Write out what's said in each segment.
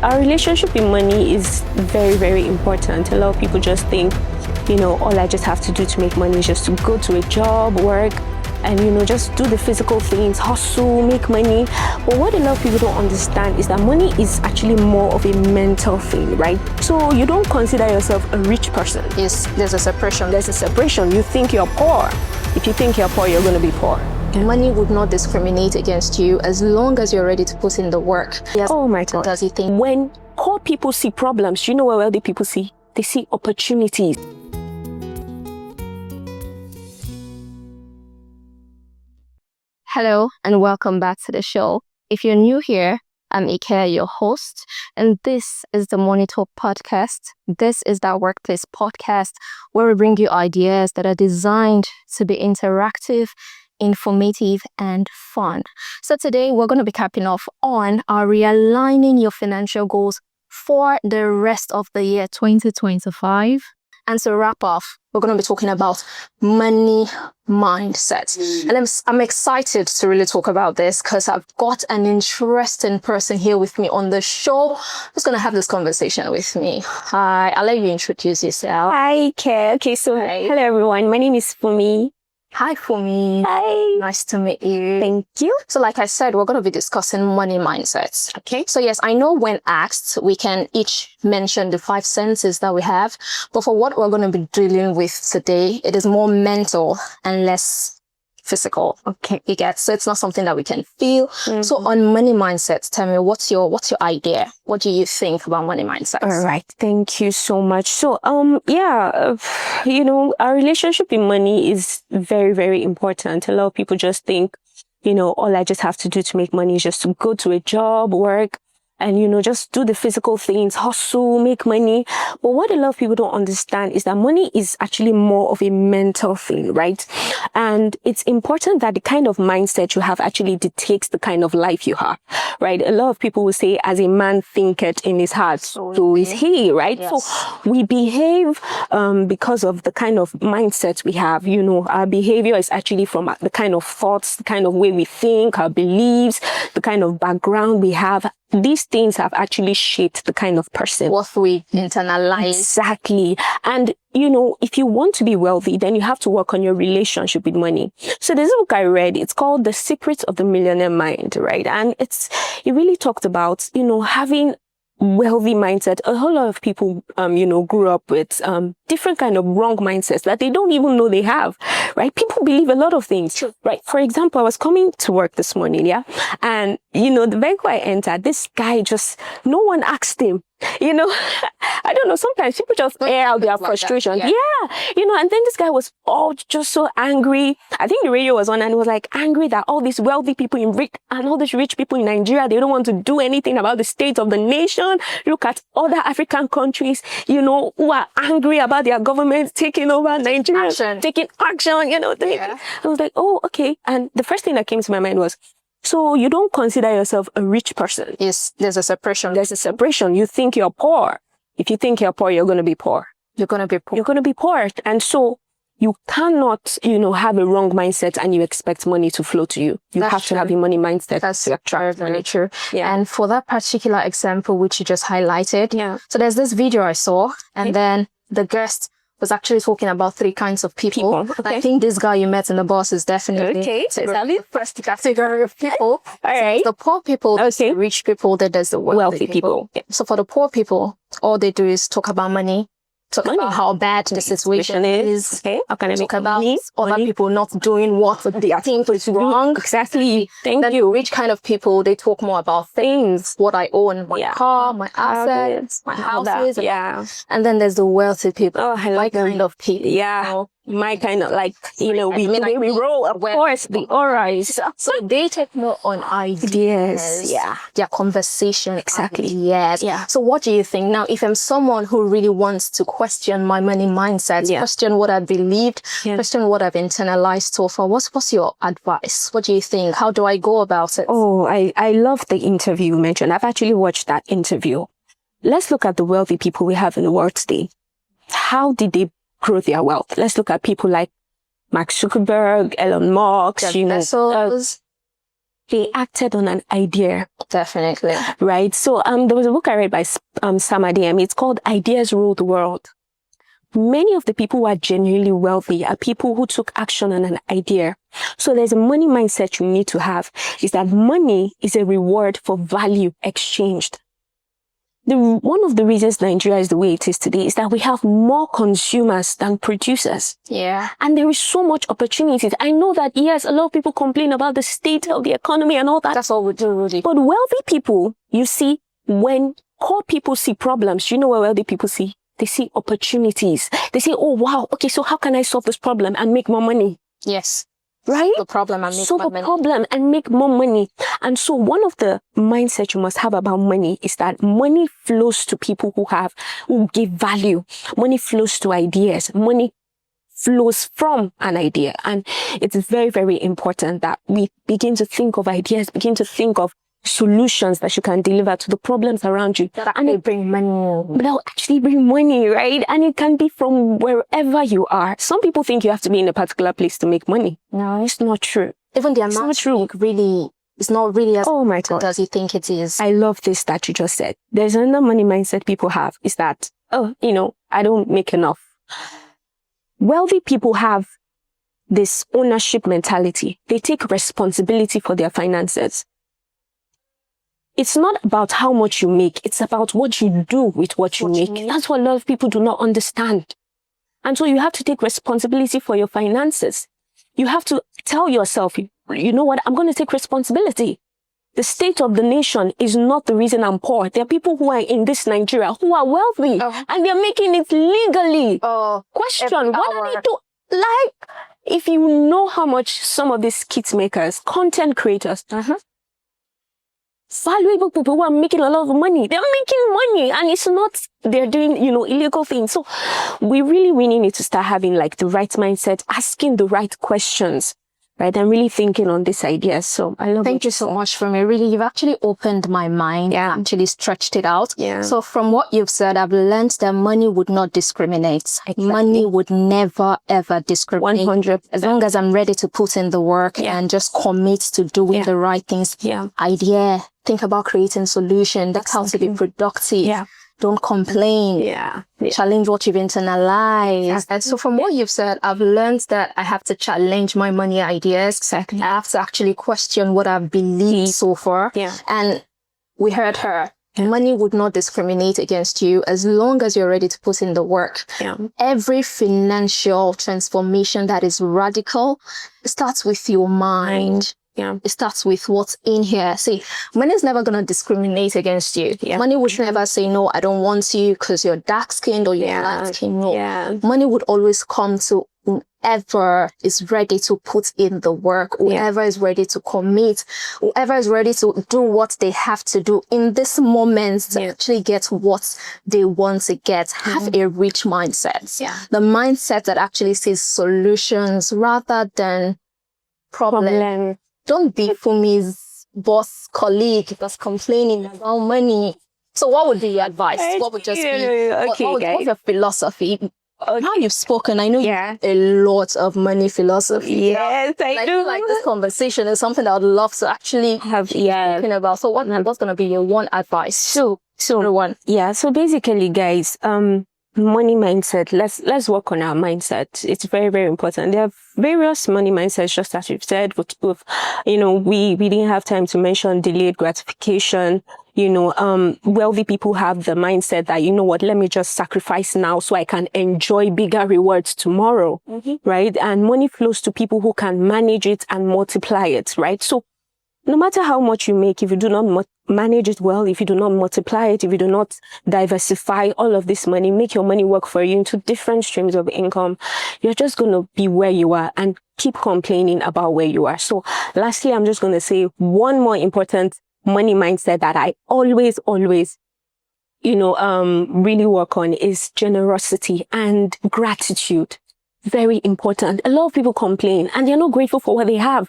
our relationship with money is very, very important. A lot of people just think, all I just have to do to make money is just to go to a job, work, and, just do the physical things, hustle, make money. But what a lot of people don't understand is that money is actually more of a mental thing, right? So you don't consider yourself a rich person. Yes, there's a separation. There's a separation. You think you're poor. If you think you're poor, you're going to be poor. Money would not discriminate against you as long as you're ready to put in the work. Yes. Oh my God. Does he think? When poor people see problems, you know what wealthy people see? They see opportunities. Hello and welcome back to the show. If you're new here, I'm Ike, your host, and this is the Money Talk podcast. This is that workplace podcast where we bring you ideas that are designed to be interactive, informative, and fun. So today we're going to be capping off on our realigning your financial goals for the rest of the year 2025. And to wrap off, we're going to be talking about money mindset. And I'm excited to really talk about this because I've got an interesting person here with me on the show who's going to have this conversation with me. Hi, I'll let you introduce yourself. Hi, Ke. Okay, so hello everyone. My name is Fumi. Hi, Fumi. Hi. Nice to meet you. Thank you. So like I said, we're going to be discussing money mindsets. Okay. So yes, I know when asked, we can each mention the 5 senses that we have. But for what we're going to be dealing with today, it is more mental and less physical. Okay. You get, so it's not something that we can feel. Mm-hmm. So on money mindsets, tell me, what's your idea? What do you think about money mindsets? All right. Thank you so much. So, our relationship with money is very, very important. A lot of people just think, all I just have to do to make money is just to go to a job, work, and, just do the physical things, hustle, make money. But what a lot of people don't understand is that money is actually more of a mental thing, right? And it's important that the kind of mindset you have actually dictates the kind of life you have, right? A lot of people will say, as a man thinketh in his heart, so is he, right? Yes. So we behave because of the kind of mindset we have. Our behavior is actually from the kind of thoughts, the kind of way we think, our beliefs, the kind of background we have. These things have actually shaped the kind of person. What we internalize. Exactly. And, if you want to be wealthy, then you have to work on your relationship with money. So there's a book I read. It's called The Secret of the Millionaire Mind, right? And it really talked about, having wealthy mindset. A whole lot of people, grew up with different kind of wrong mindsets that they don't even know they have, right? People believe a lot of things, right? For example, I was coming to work this morning, yeah? And, the vehicle I entered, this guy no one asked him, I don't know, sometimes people just air out their frustration. Yeah. And then this guy was just so angry. I think the radio was on and he was like angry that all these wealthy people and all these rich people in Nigeria, they don't want to do anything about the state of the nation. Look at other African countries, who are angry about their government taking over Nigeria, taking action, I was like, oh, okay. And the first thing that came to my mind was, so you don't consider yourself a rich person. Yes, there's a separation. There's a separation. You think you're poor. If you think you're poor, you're going to be poor. You're going to be poor. You're going to be poor. And so you cannot, have a wrong mindset and you expect money to flow to you. You have to have a money mindset. That's very true. Yeah. And for that particular example, which you just highlighted, so there's this video I saw, and then the guest was actually talking about 3 kinds of people. Okay. I think this guy you met in the bus is definitely the first category of people. All right. The poor people, the rich people, then there's the wealthy people. Yeah. So for the poor people, all they do is talk about money, talk about how bad the situation is. Okay. How can I talk make about money? other people not doing what they think is wrong. Exactly. Then you rich kind of people, they talk more about things, what I own, my car, my assets, my houses. And then there's the wealthy people. Oh, I like kind of people. Yeah. My kind of we roll, of course, the auras. So they take more on ideas. Yeah. Their conversation. Exactly. Yes. Yeah. So what do you think? Now, if I'm someone who really wants to question my money mindset, question what I believed, question what I've internalized so far, what's your advice? What do you think? How do I go about it? Oh, I love the interview you mentioned. I've actually watched that interview. Let's look at the wealthy people we have in the world today. How did they grow their wealth? Let's look at people like Mark Zuckerberg, Elon Musk, They acted on an idea. Definitely. Right? So there was a book I read by Sam Adeyemi. It's called Ideas Rule the World. Many of the people who are genuinely wealthy are people who took action on an idea. So there's a money mindset you need to have, is that money is a reward for value exchanged. One of the reasons Nigeria is the way it is today is that we have more consumers than producers. Yeah. And there is so much opportunities. I know that, yes, a lot of people complain about the state of the economy and all that. That's all we do, Rudy. But wealthy people, you see, when poor people see problems, you know what wealthy people see? They see opportunities. They say, oh, wow, okay, so how can I solve this problem and make more money? Yes. Right? The problem and make solve more a money. problem and make more money. And so one of the mindset you must have about money is that money flows to people who give value. Money flows to ideas. Money flows from an idea. And it's very, very important that we begin to think of ideas, begin to think of solutions that you can deliver to the problems around you. That actually bring money. They'll actually bring money, right? And it can be from wherever you are. Some people think you have to be in a particular place to make money. No, It's not true. even the It's amount not true. really is not really as Oh my God. as you think it is. I love this that you just said. There's another money mindset people have is that, I don't make enough. Wealthy people have this ownership mentality. They take responsibility for their finances. It's not about how much you make. It's about what you do with what you make. That's what a lot of people do not understand. And so you have to take responsibility for your finances. You have to tell yourself, you know what? I'm going to take responsibility. The state of the nation is not the reason I'm poor. There are people who are in this Nigeria who are wealthy and they're making it legally. Question, what are they doing? Like, if you know how much some of these kit makers, content creators, valuable people who are making a lot of money. They're making money and it's not, they're doing, illegal things. So we really need to start having like the right mindset, asking the right questions, right? And really thinking on this idea. So I love Thank you so much for me. Really, you've actually opened my mind. Yeah. Actually stretched it out. Yeah. So from what you've said, I've learned that money would not discriminate. Exactly. Money would never, ever discriminate. 100%. As long as I'm ready to put in the work and just commit to doing the right things. Yeah. Idea. Think about creating solution. That's how to be productive. Yeah. Don't complain. Yeah. Challenge what you've internalized. And so from what you've said, I've learned that I have to challenge my money ideas. Exactly. I have to actually question what I've believed so far. Yeah. And we heard her. Money would not discriminate against you as long as you're ready to put in the work. Yeah. Every financial transformation that is radical starts with your mind. Yeah. It starts with what's in here. See, money is never going to discriminate against you. Yeah. Money would never say, no, I don't want you because you're dark-skinned or you're light-skinned. No. Yeah. Money would always come to whoever is ready to put in the work, whoever is ready to commit, whoever is ready to do what they have to do in this moment to actually get what they want to get. Have a rich mindset. Yeah. The mindset that actually sees solutions rather than problem. Don't be Fumi's boss colleague that's complaining about money. So what would be your advice? What would just be, what's your philosophy? How you've spoken, I know you have a lot of money philosophy. Yes, I do. Like this conversation is something I would love to actually have talking about. So what's going to be your one advice? So everyone. Yeah, so basically guys, money mindset, let's work on our mindset. It's very, very important. There are various money mindsets, just as you've said, with we didn't have time to mention delayed gratification. Wealthy people have the mindset that, let me just sacrifice now so I can enjoy bigger rewards tomorrow, right? And money flows to people who can manage it and multiply it, right? So no matter how much you make, if you do not manage it well, if you do not multiply it, if you do not diversify all of this money, make your money work for you into different streams of income, you're just going to be where you are and keep complaining about where you are. So lastly, I'm just going to say one more important money mindset that I always, really work on is generosity and gratitude. Very important. A lot of people complain and they're not grateful for what they have.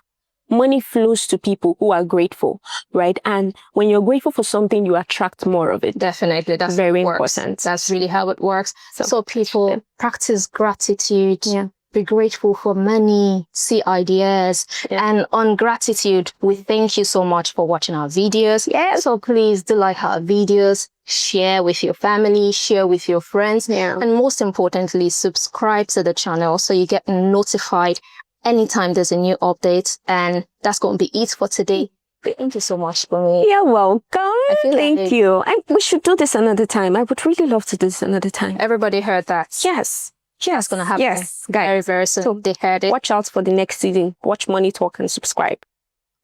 Money flows to people who are grateful, right? And when you're grateful for something, you attract more of it. Definitely. That's very important. That's really how it works. So people practice gratitude. Yeah. be grateful for money, see ideas, and on gratitude, we thank you so much for watching our videos. Yes. So please do like our videos, share with your family, share with your friends, and most importantly, subscribe to the channel so you get notified anytime there's a new update. And that's going to be it for today. Thank you so much, Bunmi. You're welcome. Thank Thank you. We should do this another time. I would really love to do this another time. Everybody heard that. Yes. That's going to happen. Yes, Very, guys. very soon. So They heard it. watch out for the next season. Watch Money Talk and subscribe.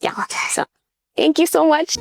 Yeah. Okay. So, thank you so much.